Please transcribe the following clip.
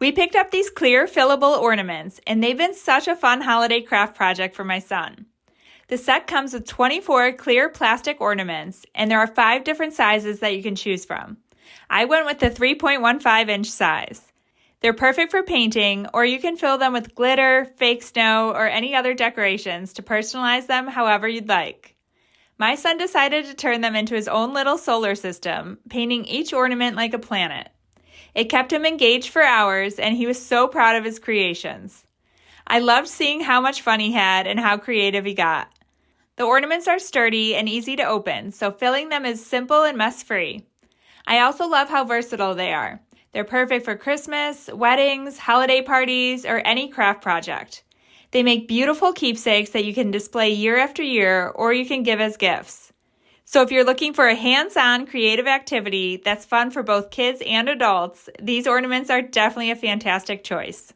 We picked up these clear fillable ornaments, and they've been such a fun holiday craft project for my son. The set comes with 24 clear plastic ornaments, and there are 5 different sizes that you can choose from. I went with the 3.15-inch size. They're perfect for painting, or you can fill them with glitter, fake snow, or any other decorations to personalize them however you'd like. My son decided to turn them into his own little solar system, painting each ornament like a planet. It kept him engaged for hours, and he was so proud of his creations. I loved seeing how much fun he had and how creative he got. The ornaments are sturdy and easy to open, so filling them is simple and mess-free. I also love how versatile they are. They're perfect for Christmas, weddings, holiday parties, or any craft project. They make beautiful keepsakes that you can display year after year, or you can give as gifts. So if you're looking for a hands-on creative activity that's fun for both kids and adults, these ornaments are definitely a fantastic choice.